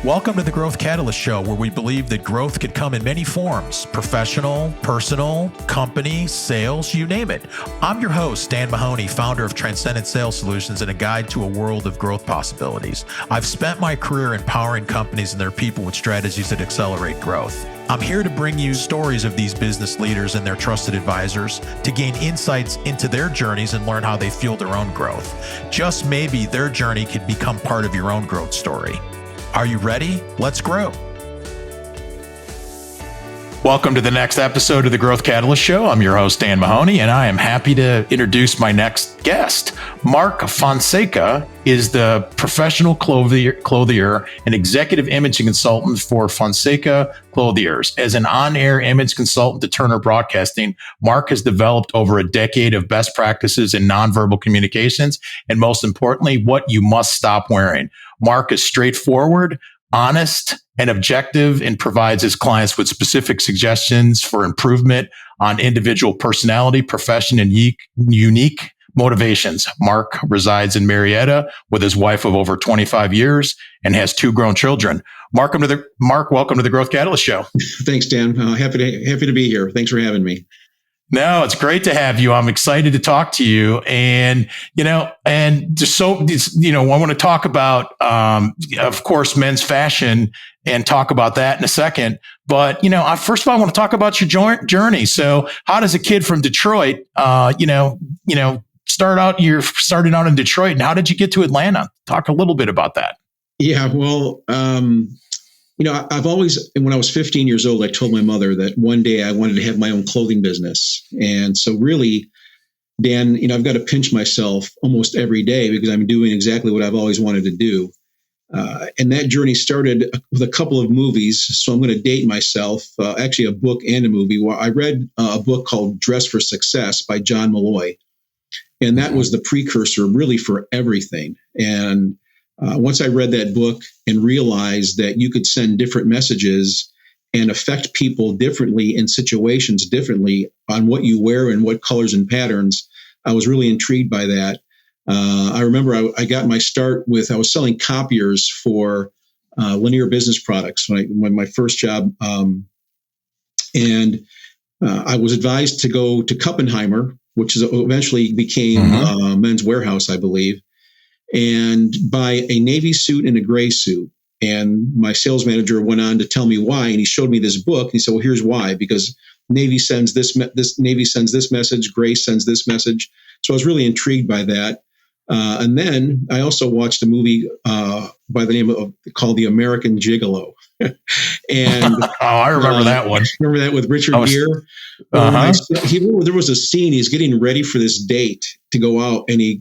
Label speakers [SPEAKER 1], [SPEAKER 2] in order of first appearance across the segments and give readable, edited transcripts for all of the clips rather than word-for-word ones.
[SPEAKER 1] Welcome to the Growth Catalyst Show, where we believe that growth could come in many forms: professional, personal, company, sales, you name it. I'm your host, Dan Mahoney, founder of Transcendent Sales Solutions and a guide to a world of growth possibilities. I've spent my career empowering companies and their people with strategies that accelerate growth. I'm here to bring you stories of these business leaders and their trusted advisors to gain insights into their journeys and learn how they fuel their own growth. Just maybe their journey could become part of your own growth story. Are you ready? Let's grow. Welcome to the next episode of the Growth Catalyst Show. I'm your host, Dan Mahoney, and I am happy to introduce my next guest. Mark Fonseca is the professional clothier and executive imaging consultant for Fonseca Clothiers. As an on-air image consultant to Turner Broadcasting, Mark has developed over a decade of best practices in nonverbal communications, and most importantly, what you must stop wearing. Mark is straightforward, honest, and objective, and provides his clients with specific suggestions for improvement on individual personality, profession, and unique motivations. Mark resides in Marietta with his wife of over 25 years and has 2 grown children. Mark, welcome to the Growth Catalyst Show.
[SPEAKER 2] Thanks, Dan. Happy to be here. Thanks for having me.
[SPEAKER 1] No, it's great to have you. I'm excited to talk to you. And, I want to talk about, of course, men's fashion and talk about that in a second. But, first of all, I want to talk about your journey. So how does a kid from Detroit, started out in Detroit, and how did you get to Atlanta? Talk a little bit about that.
[SPEAKER 2] Yeah, well, I've always, when I was 15 years old, I told my mother that one day I wanted to have my own clothing business. And so really, Dan, I've got to pinch myself almost every day because I'm doing exactly what I've always wanted to do. And that journey started with a couple of movies. So I'm going to date myself, actually a book and a movie. Where I read a book called Dress for Success by John Malloy. And that was the precursor really for everything. And once I read that book and realized that you could send different messages and affect people differently in situations differently on what you wear and what colors and patterns, I was really intrigued by that. I remember I got my start I was selling copiers for linear business products when my first job. And I was advised to go to Kuppenheimer, which eventually became Men's Warehouse, I believe, and buy a navy suit and a gray suit. And my sales manager went on to tell me why, and he showed me this book. And he said, "Well, here's why: because navy sends this navy sends this message, gray sends this message." So I was really intrigued by that. And then I also watched a movie by the name of called The American Gigolo. And
[SPEAKER 1] I remember that one.
[SPEAKER 2] Remember that with Richard Gere? There was a scene. He's getting ready for this date to go out, and he's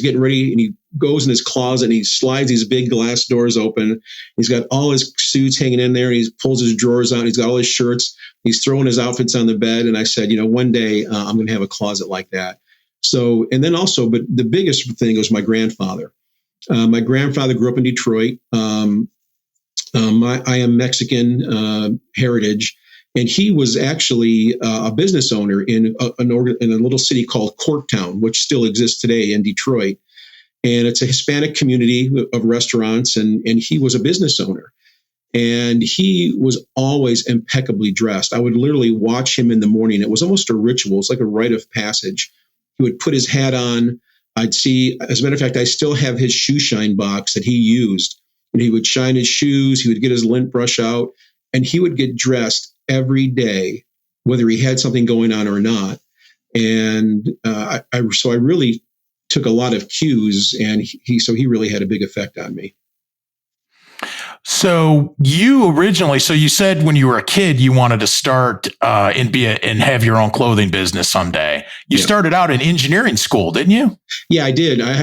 [SPEAKER 2] getting ready, and he goes in his closet and he slides these big glass doors open. He's got all his suits hanging in there, and he pulls his drawers out. He's got all his shirts. He's throwing his outfits on the bed. And I said, one day I'm going to have a closet like that. So, and then also, but the biggest thing was my grandfather. My grandfather grew up in Detroit. I am Mexican heritage. And he was actually a business owner in a little city called Corktown, which still exists today in Detroit. And it's a Hispanic community of restaurants. And he was a business owner. And he was always impeccably dressed. I would literally watch him in the morning. It was almost a ritual. It's like a rite of passage. He would put his hat on. I'd see, as a matter of fact, I still have his shoe shine box that he used. And he would shine his shoes. He would get his lint brush out. And he would get dressed every day, whether he had something going on or not. And I really took a lot of cues, and he really had a big effect on me.
[SPEAKER 1] So you said when you were a kid, you wanted to start and have your own clothing business someday. You started out in engineering school, didn't you?
[SPEAKER 2] Yeah, I did. I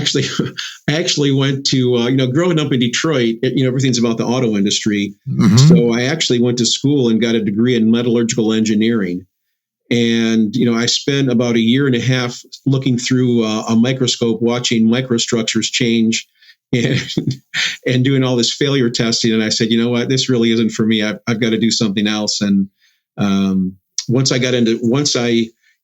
[SPEAKER 2] actually went to, growing up in Detroit, everything's about the auto industry. Mm-hmm. So I actually went to school and got a degree in metallurgical engineering. And, I spent about a year and a half looking through a microscope, watching microstructures change and doing all this failure testing. And I said, you know what, this really isn't for me. I've got to do something else. And once I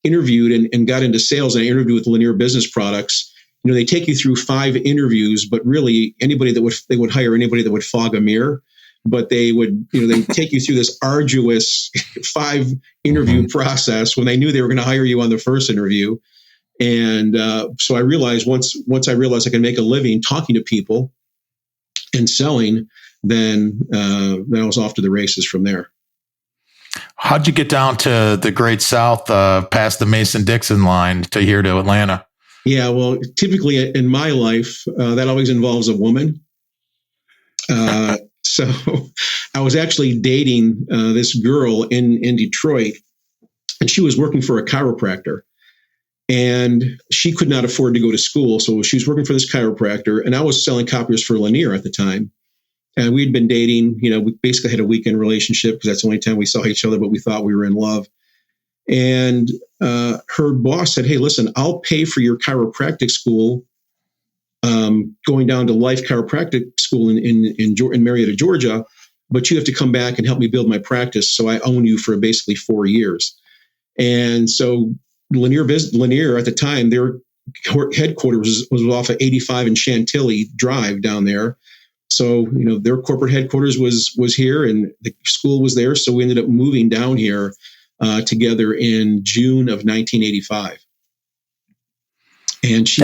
[SPEAKER 2] interviewed and got into sales, and I interviewed with Linear Business Products, they take you through 5 interviews, but really they would hire anybody that would fog a mirror. But they would, they take you through this arduous 5 interview process when they knew they were going to hire you on the first interview. And so I realized once I realized I could make a living talking to people and selling, then I was off to the races from there.
[SPEAKER 1] How'd you get down to the Great South, past the Mason-Dixon line to here to Atlanta?
[SPEAKER 2] Yeah, well, typically in my life, that always involves a woman. So I was actually dating this girl in Detroit, and she was working for a chiropractor, and she could not afford to go to school. So she was working for this chiropractor, and I was selling copiers for Lanier at the time. And we'd been dating, we basically had a weekend relationship because that's the only time we saw each other, but we thought we were in love. And her boss said, "Hey, listen, I'll pay for your chiropractic school, going down to Life Chiropractic School in Marietta, Georgia, but you have to come back and help me build my practice. So I own you for basically 4 years." And so Lanier at the time, their headquarters was off of 85 and Chantilly Drive down there. So, their corporate headquarters was here and the school was there. So we ended up moving down here together in June of 1985. And she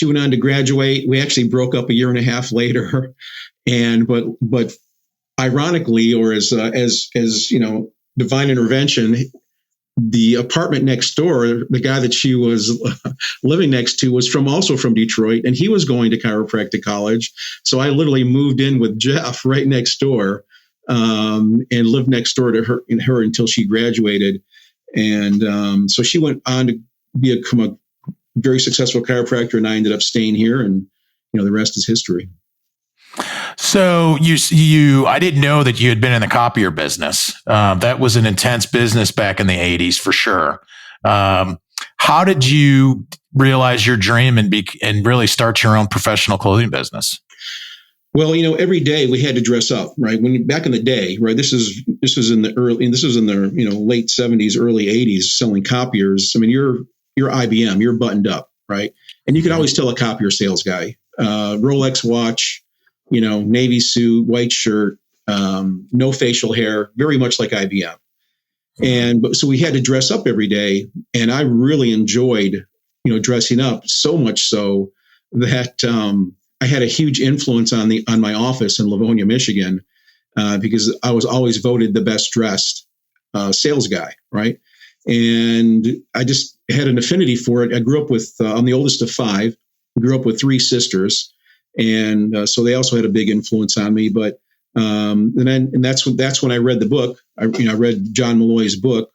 [SPEAKER 2] went on to graduate. We actually broke up a year and a half later. But ironically, or as divine intervention, the apartment next door, the guy that she was living next to was also from Detroit, and he was going to chiropractic college. So I literally moved in with Jeff right next door, and lived next door to her until she graduated. And so she went on to become a very successful chiropractor, and I ended up staying here, and the rest is history.
[SPEAKER 1] So I didn't know that you had been in the copier business. That was an intense business back in the 80s for sure. How did you realize your dream and really start your own professional clothing business?
[SPEAKER 2] Well, every day we had to dress up, right? Back in the day, right? This was in the late 70s, early 80s, selling copiers. I mean, you're IBM, you're buttoned up, right? And you could always tell a copier sales guy, Rolex watch, Navy suit, white shirt, no facial hair, very much like IBM. But so we had to dress up every day, and I really enjoyed, dressing up, so much so that I had a huge influence on my office in Livonia, Michigan, because I was always voted the best dressed sales guy, right? And I just had an affinity for it. I grew up with, I'm the oldest of 5. I grew up with 3 sisters. And so they also had a big influence on me. But and that's when I read the book. I read John Malloy's book,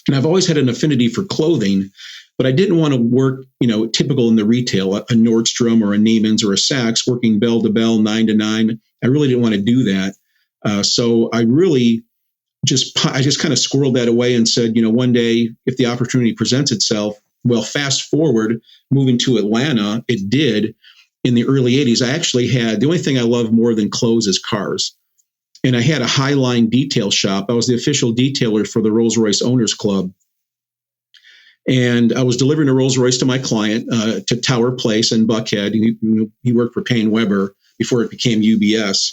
[SPEAKER 2] and I've always had an affinity for clothing, but I didn't want to work, typical in the retail, a Nordstrom or a Neiman's or a Saks, working bell to bell, 9 to 9. I really didn't want to do that. So I really just kind of squirreled that away and said, one day if the opportunity presents itself, well, fast forward, moving to Atlanta, it did. In the early 80s, I actually had, the only thing I love more than clothes is cars. And I had a Highline detail shop. I was the official detailer for the Rolls-Royce Owners Club. And I was delivering a Rolls-Royce to my client, to Tower Place in Buckhead. He worked for Payne Weber before it became UBS.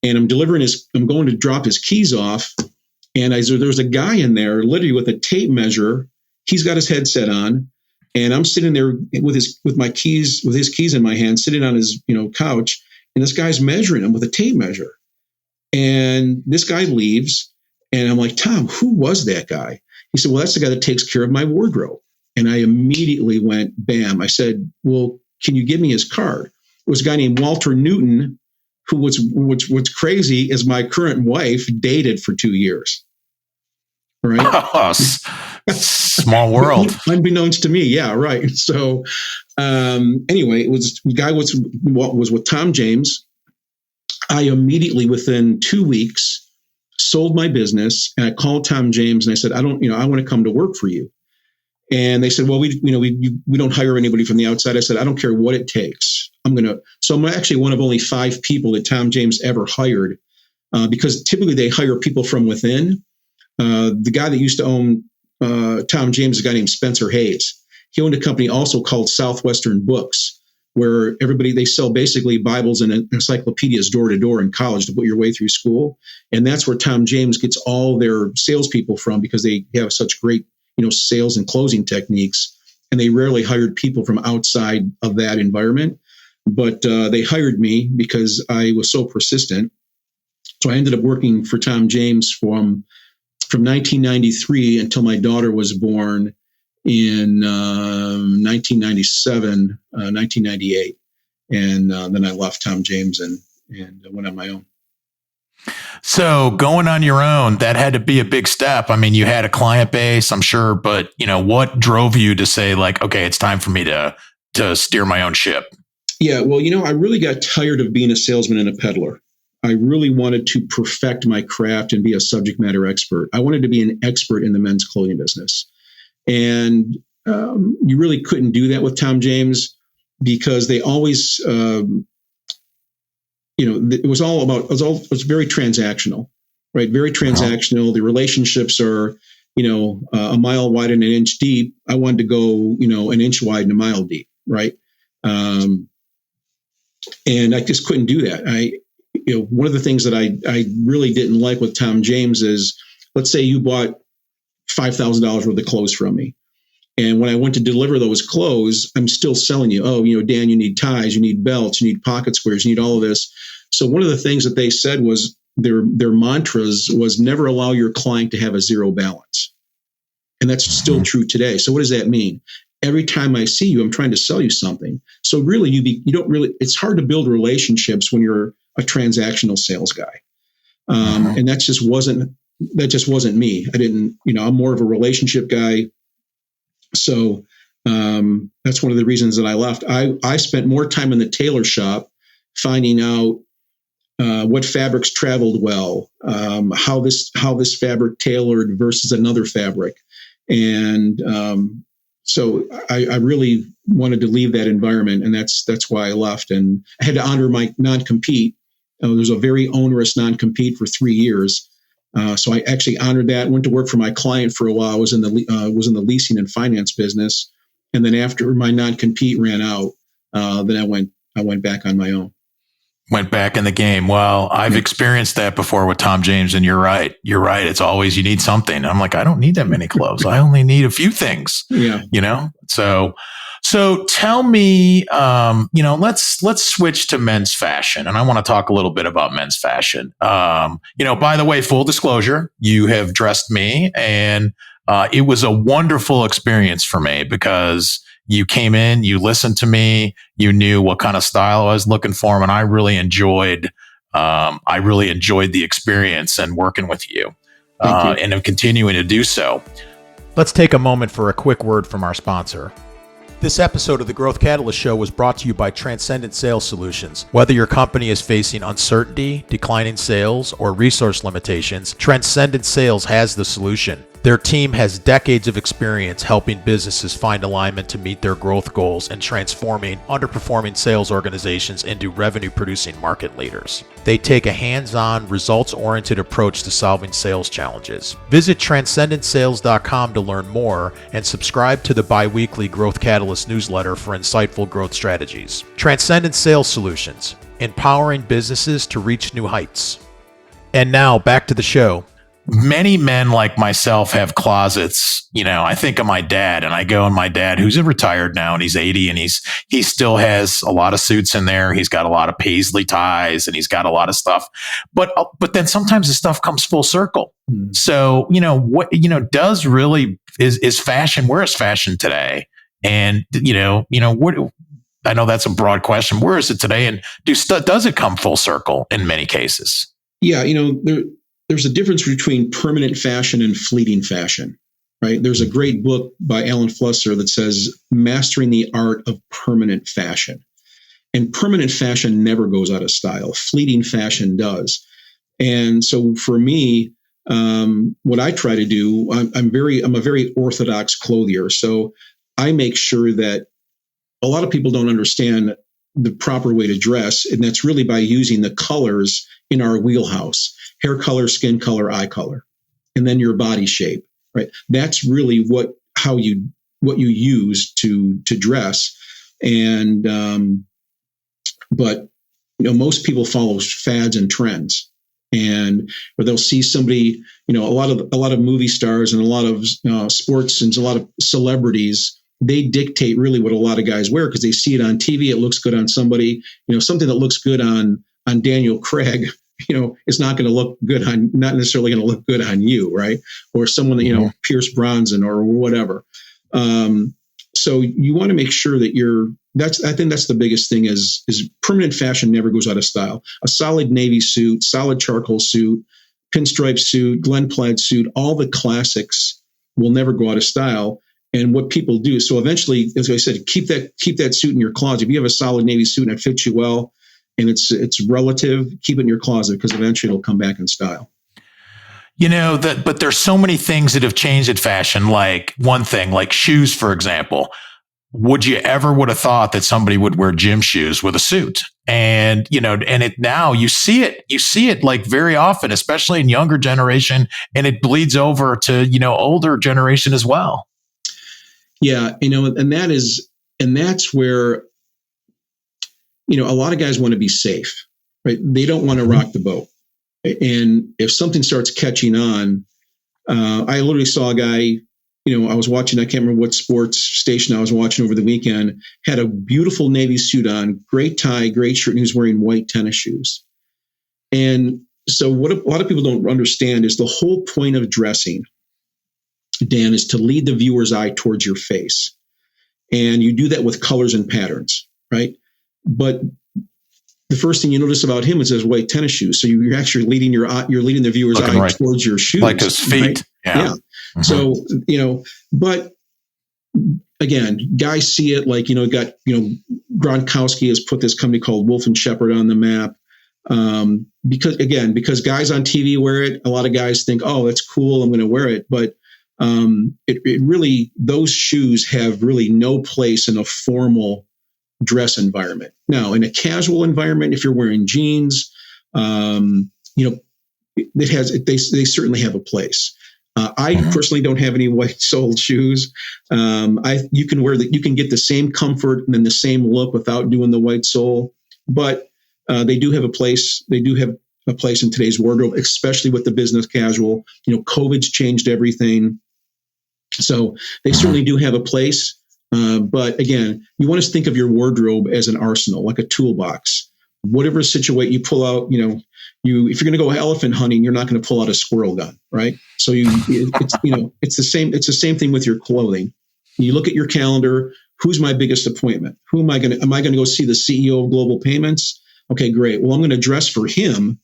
[SPEAKER 2] And I'm going to drop his keys off. And there's a guy in there literally with a tape measure. He's got his headset on. And I'm sitting there with his keys in my hand, sitting on his couch, and this guy's measuring them with a tape measure. And this guy leaves, and I'm like, "Tom, who was that guy?" He said, "Well, that's the guy that takes care of my wardrobe." And I immediately went, bam. I said, "Well, can you give me his card?" It was a guy named Walter Newton, who what's crazy is my current wife dated for 2 years. Right.
[SPEAKER 1] Oh, small world.
[SPEAKER 2] Unbeknownst to me. Yeah. Right. So, anyway, the guy was with Tom James. I immediately, within 2 weeks, sold my business, and I called Tom James and I said, I want to come to work for you. And they said, well, we don't hire anybody from the outside. I said, I don't care what it takes. So I'm actually one of only 5 people that Tom James ever hired, because typically they hire people from within. The guy that used to own Tom James is a guy named Spencer Hayes. He owned a company also called Southwestern Books, where they sell basically Bibles and encyclopedias door to door in college to put your way through school. And that's where Tom James gets all their salespeople from, because they have such great, sales and closing techniques. And they rarely hired people from outside of that environment. But they hired me because I was so persistent. So I ended up working for Tom James from 1993 until my daughter was born in 1997, 1998. And then I left Tom James and went on my own.
[SPEAKER 1] So going on your own, that had to be a big step. I mean, you had a client base, I'm sure, but what drove you to say, like, okay, it's time for me to steer my own ship?
[SPEAKER 2] Yeah, well, I really got tired of being a salesman and a peddler. I really wanted to perfect my craft and be a subject matter expert. I wanted to be an expert in the men's clothing business. And you really couldn't do that with Tom James, because they always, it was very transactional, right? Very transactional. Uh-huh. The relationships are, a mile wide and an inch deep. I wanted to go, an inch wide and a mile deep, right? And I just couldn't do that. One of the things that I really didn't like with Tom James is, let's say you bought $5,000 worth of clothes from me. And when I went to deliver those clothes, I'm still selling you, Dan, you need ties, you need belts, you need pocket squares, you need all of this. So one of the things that they said was their mantras was never allow your client to have a zero balance. And that's still true today. So what does that mean? Every time I see you, I'm trying to sell you something. So really, it's hard to build relationships when you're a transactional sales guy. And that just wasn't me. I'm more of a relationship guy. So that's one of the reasons that I left. I spent more time in the tailor shop finding out what fabrics traveled well, how this fabric tailored versus another fabric. And so I really wanted to leave that environment, and that's why I left. And I had to honor my non-compete. There's a very onerous non-compete for 3 years. So I actually honored that. Went to work for my client for a while. I was in the leasing and finance business, and then after my non-compete ran out, then I went back on my own.
[SPEAKER 1] Went back in the game. Well, I've experienced that before with Tom James, and you're right. It's always, you need something. I'm like, I don't need that many clothes. I only need a few things. Yeah. So tell me, let's switch to men's fashion. And I want to talk a little bit about men's fashion. By the way, full disclosure, you have dressed me, and it was a wonderful experience for me, because you came in, you listened to me, you knew what kind of style I was looking for, and I really enjoyed the experience and working with you, and I'm continuing to do so. Let's take a moment for a quick word from our sponsor. This episode of the Growth Catalyst Show was brought to you by Transcendent Sales Solutions. Whether your company is facing uncertainty, declining sales, or resource limitations, Transcendent Sales has the solution. Their team has decades of experience helping businesses find alignment to meet their growth goals and transforming underperforming sales organizations into revenue-producing market leaders. They take a hands-on, results-oriented approach to solving sales challenges. Visit transcendentsales.com to learn more and subscribe to the bi-weekly Growth Catalyst newsletter for insightful growth strategies. Transcendent Sales Solutions, empowering businesses to reach new heights. And now, back to the show. Many men like myself have closets. I think of my dad, and I go, and my dad, who's retired now, and he's 80, and he still has a lot of suits in there. He's got a lot of paisley ties, and he's got a lot of stuff. But then sometimes the stuff comes full circle. So, does really is fashion? Where is fashion today? And what? I know that's a broad question. Where is it today? And does it come full circle in many cases?
[SPEAKER 2] Yeah, there's a difference between permanent fashion and fleeting fashion, right? There's a great book by Alan Flusser that says Mastering the Art of Permanent Fashion. And permanent fashion never goes out of style. Fleeting fashion does. And so for me, what I try to do, I'm a very orthodox clothier. So I make sure that a lot of people don't understand the proper way to dress. And that's really by using the colors in our wheelhouse: hair color, skin color, eye color, and then your body shape, right? That's really how you what you use to dress. And but most people follow fads and trends, and where they'll see somebody, a lot of movie stars and a lot of sports and a lot of celebrities, they dictate really what a lot of guys wear because they see it on TV. It looks good on somebody, something that looks good on Daniel Craig, it's not going to look good not necessarily going to look good on you, right? Or someone that, Pierce Bronson or whatever. So you want to make sure that I think that's the biggest thing is permanent fashion never goes out of style. A solid navy suit, solid charcoal suit, pinstripe suit, Glen plaid suit, all the classics will never go out of style. And what people do, so eventually, as I said, keep that suit in your closet. If you have a solid navy suit and it fits you well, and it's relative, keep it in your closet because eventually it'll come back in style.
[SPEAKER 1] But there's so many things that have changed in fashion. Like one thing, like shoes, for example. Would you ever would have thought that somebody would wear gym shoes with a suit? And, and it now you see it like very often, especially in younger generation, and it bleeds over to, older generation as well.
[SPEAKER 2] Yeah. And that's where, a lot of guys want to be safe, right? They don't want to rock the boat. And if something starts catching on, I literally saw a guy, I was watching, I can't remember what sports station I was watching over the weekend, had a beautiful navy suit on, great tie, great shirt, and he was wearing white tennis shoes. And so what a lot of people don't understand is the whole point of dressing, Dan, is to lead the viewer's eye towards your face. And you do that with colors and patterns, right? But the first thing you notice about him is his white tennis shoes. So you're actually leading the viewer's eye right towards your shoes,
[SPEAKER 1] like his feet.
[SPEAKER 2] Right? Yeah. Mm-hmm. So but again, guys see it like Gronkowski has put this company called Wolf and Shepherd on the map because guys on TV wear it. A lot of guys think, oh, that's cool, I'm going to wear it, but it really, those shoes have really no place in a formal dress environment. Now, in a casual environment, if you're wearing jeans, they certainly have a place. I personally don't have any white-soled shoes. You can get the same comfort and then the same look without doing the white sole, but they do have a place. They do have a place in today's wardrobe, especially with the business casual. COVID's changed everything, so they certainly do have a place. But again, you want to think of your wardrobe as an arsenal, like a toolbox. Whatever situation you pull out, if you're going to go elephant hunting, you're not going to pull out a squirrel gun, right? So it's the same. It's the same thing with your clothing. You look at your calendar. Who's my biggest appointment? Am I going to go see the CEO of Global Payments? Okay, great. Well, I'm going to dress for him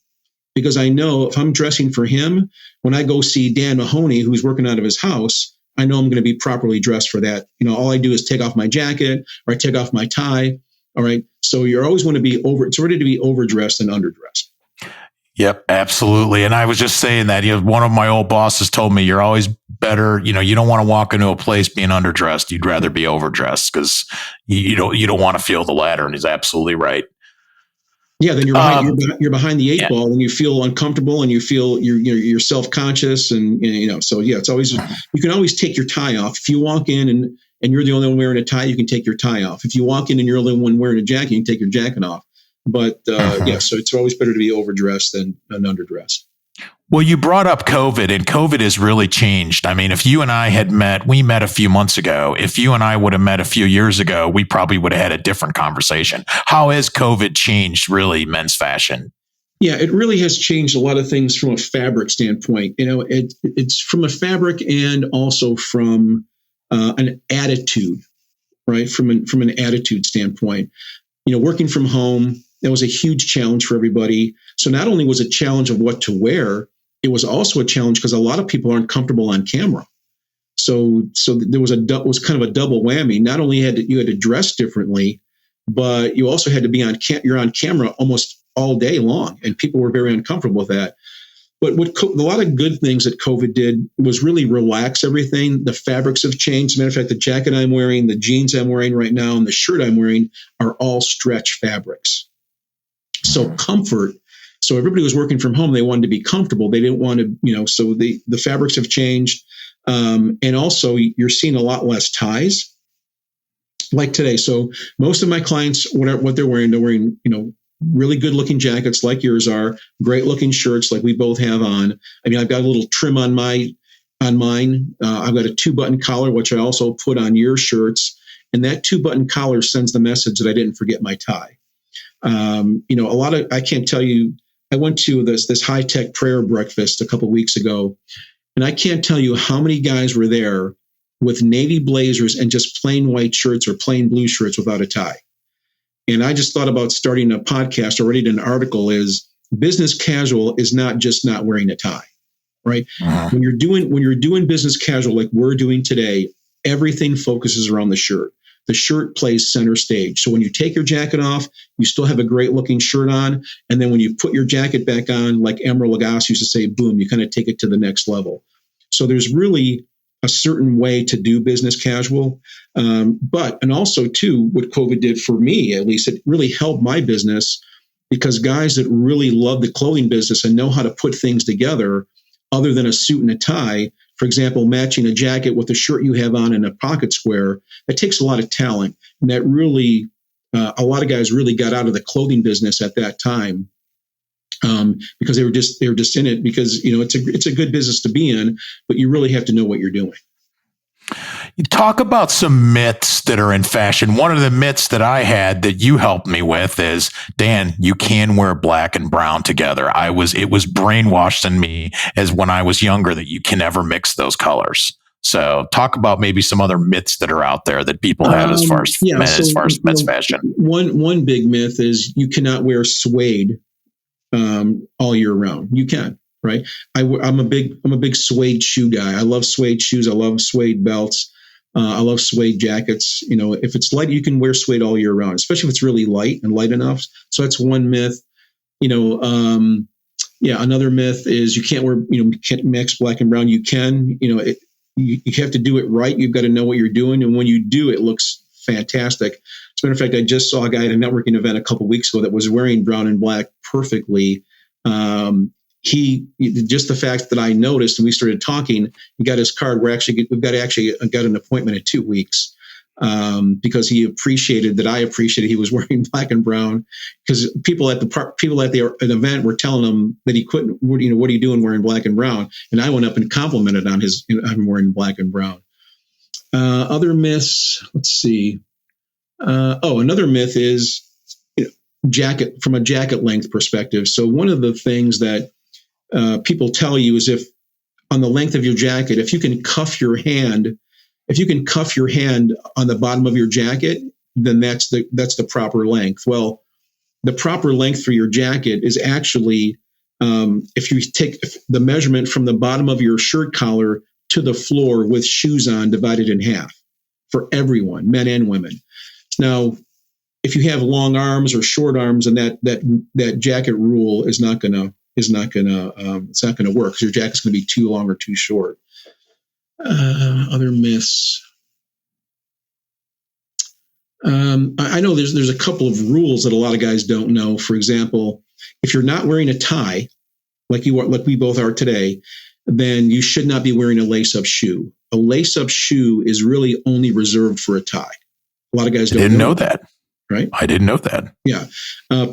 [SPEAKER 2] because I know if I'm dressing for him, when I go see Dan Mahoney, who's working out of his house, I know I'm going to be properly dressed for that. All I do is take off my jacket or I take off my tie. All right. So you always want to be it's ready to be overdressed than underdressed.
[SPEAKER 1] Yep, absolutely. And I was just saying that, one of my old bosses told me you're always better. You don't want to walk into a place being underdressed. You'd rather be overdressed because you don't want to feel the latter. And he's absolutely right.
[SPEAKER 2] Yeah, then you're behind the eight ball, and you feel uncomfortable, and you feel you're self-conscious, and so yeah, it's always, you can always take your tie off. If you walk in and you're the only one wearing a tie, you can take your tie off. If you walk in and you're the only one wearing a jacket, you can take your jacket off. But so it's always better to be overdressed than underdressed.
[SPEAKER 1] Well, you brought up COVID, and COVID has really changed. I mean, if you and I we met a few months ago. If you and I would have met a few years ago, we probably would have had a different conversation. How has COVID changed really men's fashion?
[SPEAKER 2] Yeah, it really has changed a lot of things from a fabric standpoint. It's from a fabric and also from an attitude, right? From an attitude standpoint. Working from home, that was a huge challenge for everybody. So not only was it a challenge of what to wear, it was also a challenge because a lot of people aren't comfortable on camera. So there was kind of a double whammy. Not only you had to dress differently, but you also had to be you're on camera almost all day long, and people were very uncomfortable with that. But a lot of good things that COVID did was really relax everything. The fabrics have changed. As a matter of fact, the jacket I'm wearing, the jeans I'm wearing right now, and the shirt I'm wearing are all stretch fabrics. So comfort. So everybody was working from home. They wanted to be comfortable. They didn't want to, so the fabrics have changed. And also you're seeing a lot less ties like today. So most of my clients, what they're wearing, really good looking jackets like yours are, great looking shirts like we both have on. I mean, I've got a little trim on mine. I've got a 2-button collar, which I also put on your shirts. And that 2-button collar sends the message that I didn't forget my tie. I can't tell you, I went to this high-tech prayer breakfast a couple of weeks ago, and I can't tell you how many guys were there with navy blazers and just plain white shirts or plain blue shirts without a tie. And I just thought about starting a podcast or writing an article is business casual is not just not wearing a tie, right? Uh-huh. When you're doing business casual like we're doing today, everything focuses around the shirt. The shirt plays center stage. So when you take your jacket off, you still have a great looking shirt on. And then when you put your jacket back on, like Emeril Lagasse used to say, boom, you kind of take it to the next level. So there's really a certain way to do business casual. And also too, what COVID did for me, at least, it really helped my business because guys that really love the clothing business and know how to put things together other than a suit and a tie, for example, matching a jacket with a shirt you have on and a pocket square, it takes a lot of talent. And that really, a lot of guys really got out of the clothing business at that time because they were just in it because, it's a good business to be in, but you really have to know what you're doing.
[SPEAKER 1] You talk about some myths that are in fashion. One of the myths that I had that you helped me with is, Dan, you can wear black and brown together. It was brainwashed in me as when I was younger that you can never mix those colors. So talk about maybe some other myths that are out there that people have as far as men's fashion.
[SPEAKER 2] One big myth is you cannot wear suede all year round. You can. Right. I'm a big suede shoe guy. I love suede shoes. I love suede belts. I love suede jackets. If it's light, you can wear suede all year round, especially if it's really light and light enough. So that's one myth. Another myth is you can't wear, can't mix black and brown. You can, you have to do it right. You've got to know what you're doing. And when you do, it looks fantastic. As a matter of fact, I just saw a guy at a networking event a couple of weeks ago that was wearing brown and black perfectly. Just the fact that I noticed and we started talking, he got his card. We've got an appointment in 2 weeks because he appreciated that I appreciated he was wearing black and brown because people at the event were telling him that he couldn't, what are you doing wearing black and brown? And I went up and complimented on him wearing black and brown. Other myths, let's see. Another myth is jacket from a jacket length perspective. So one of the things that people tell you is if on the length of your jacket, if you can cuff your hand on the bottom of your jacket, then that's the proper length. Well, the proper length for your jacket is actually if you take the measurement from the bottom of your shirt collar to the floor with shoes on, divided in half for everyone, men and women. Now, if you have long arms or short arms, and that jacket rule is not going to work because your jacket's going to be too long or too short. Other myths. I know there's a couple of rules that a lot of guys don't know. For example, if you're not wearing a tie, like we both are today, then you should not be wearing a lace-up shoe. A lace-up shoe is really only reserved for a tie. A lot of guys
[SPEAKER 1] didn't know that.
[SPEAKER 2] Right?
[SPEAKER 1] I didn't know that.
[SPEAKER 2] Yeah.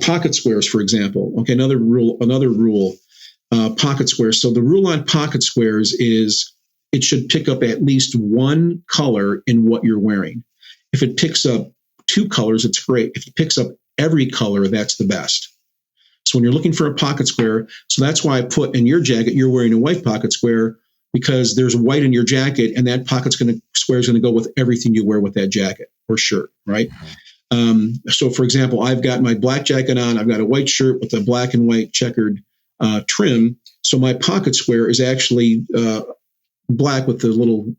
[SPEAKER 2] Pocket squares, for example. Okay, another rule, pocket squares. So the rule on pocket squares is it should pick up at least one color in what you're wearing. If it picks up 2 colors, it's great. If it picks up every color, that's the best. So when you're looking for a pocket square, so that's why I put in your jacket, you're wearing a white pocket square because there's white in your jacket and that square is going to go with everything you wear with that jacket or shirt, right? So, for example, I've got my black jacket on. I've got a white shirt with a black and white checkered trim. So my pocket square is actually black with the little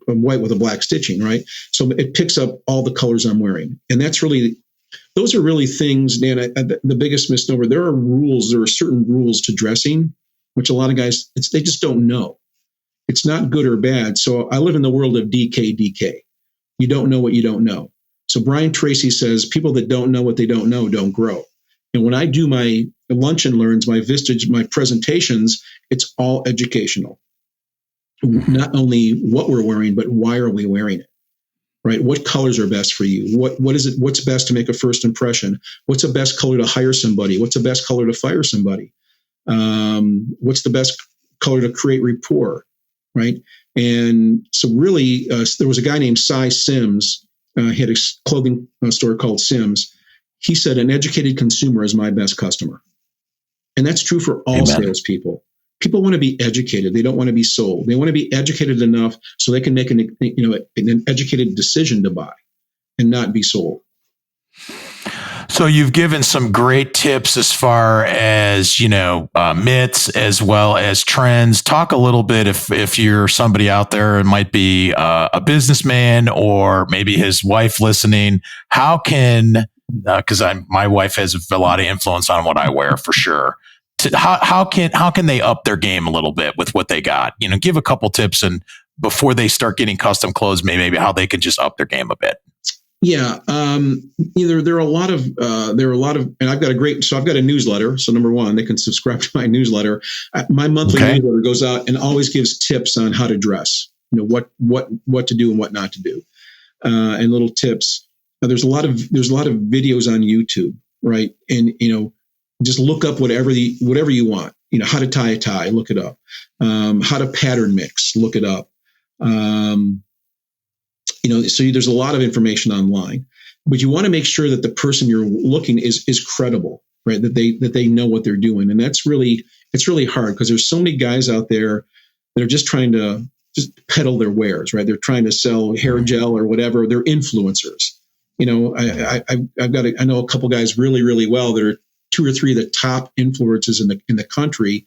[SPEAKER 2] white with a black stitching, right? So it picks up all the colors I'm wearing. And those are really things, Dan, the biggest misnomer. There are certain rules to dressing, which a lot of guys, they just don't know. It's not good or bad. So I live in the world of DK. You don't know what you don't know. So Brian Tracy says, people that don't know what they don't know don't grow. And when I do my lunch and learns, my Vistage, my presentations, it's all educational. not only what we're wearing, but why are we wearing it? Right? What colors are best for you? What is it? What's best to make a first impression? What's the best color to hire somebody? What's the best color to fire somebody? What's the best color to create rapport? Right? And so really, there was a guy named Cy Sims. He had a clothing store called Sims. He said, an educated consumer is my best customer. And that's true for all salespeople. People want to be educated. They don't want to be sold. They want to be educated enough so they can make an educated decision to buy and not be sold.
[SPEAKER 1] So you've given some great tips as far as, myths as well as trends. Talk a little bit if you're somebody out there, it might be a businessman or maybe his wife listening. How can, because my wife has a lot of influence on what I wear for sure. How can they up their game a little bit with what they got? Give a couple tips and before they start getting custom clothes, maybe how they can just up their game a bit.
[SPEAKER 2] Yeah. There are a lot of, and I've got a newsletter. So number one, they can subscribe to my newsletter. My monthly newsletter goes out and always gives tips on how to dress, what to do and what not to do, and little tips. There's a lot of videos on YouTube, right? And, just look up whatever you want, how to tie a tie, look it up, how to pattern mix, look it up. So there's a lot of information online, but you want to make sure that the person you're looking is credible, right? That they know what they're doing. And it's really hard because there's so many guys out there that are just trying to peddle their wares, right? They're trying to sell hair gel or whatever. They're influencers. I know a couple guys really, really well that are 2 or 3 of the top influencers in the country.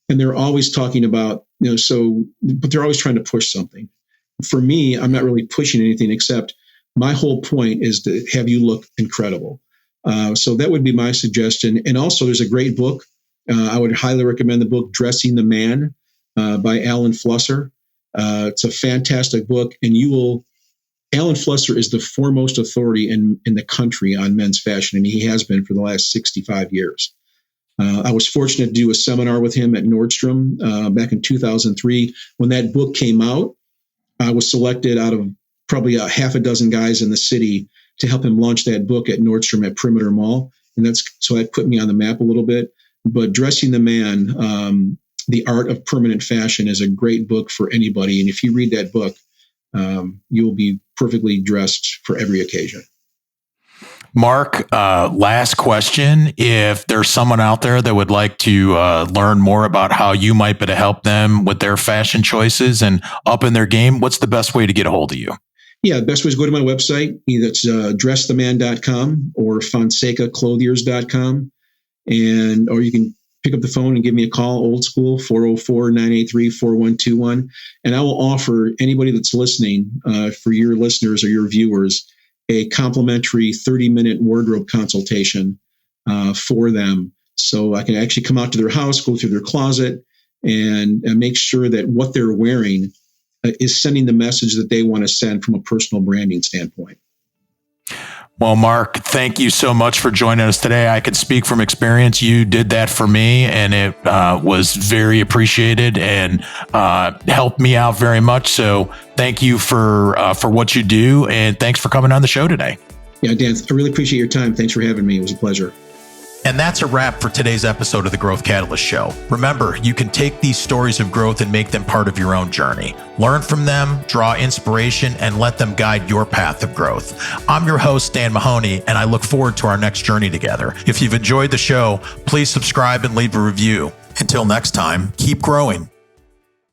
[SPEAKER 2] And they're always talking about, but they're always trying to push something. For me, I'm not really pushing anything except my whole point is to have you look incredible. So that would be my suggestion. And also there's a great book. I would highly recommend the book, Dressing the Man by Alan Flusser. It's a fantastic book. And Alan Flusser is the foremost authority in the country on men's fashion. And he has been for the last 65 years. I was fortunate to do a seminar with him at Nordstrom back in 2003. When that book came out, I was selected out of probably a half a dozen guys in the city to help him launch that book at Nordstrom at Perimeter Mall. And so that put me on the map a little bit. But Dressing the Man, The Art of Permanent Fashion is a great book for anybody. And if you read that book, you'll be perfectly dressed for every occasion.
[SPEAKER 1] Mark, last question. If there's someone out there that would like to learn more about how you might be to help them with their fashion choices and up in their game, what's the best way to get a hold of you?
[SPEAKER 2] Yeah, the best way is go to my website. Either it's dresstheman.com or FonsecaClothiers.com. Or you can pick up the phone and give me a call, old school, 404-983-4121. And I will offer anybody that's listening, for your listeners or your viewers, a complimentary 30-minute wardrobe consultation for them. So I can actually come out to their house, go through their closet, and make sure that what they're wearing is sending the message that they want to send from a personal branding standpoint.
[SPEAKER 1] Well, Mark, thank you so much for joining us today. I can speak from experience. You did that for me, and it was very appreciated and helped me out very much. So thank you for what you do, and thanks for coming on the show today.
[SPEAKER 2] Yeah, Dan, I really appreciate your time. Thanks for having me. It was a pleasure.
[SPEAKER 1] And that's a wrap for today's episode of the Growth Catalyst Show. Remember, you can take these stories of growth and make them part of your own journey. Learn from them, draw inspiration, and let them guide your path of growth. I'm your host, Dan Mahoney, and I look forward to our next journey together. If you've enjoyed the show, please subscribe and leave a review. Until next time, keep growing.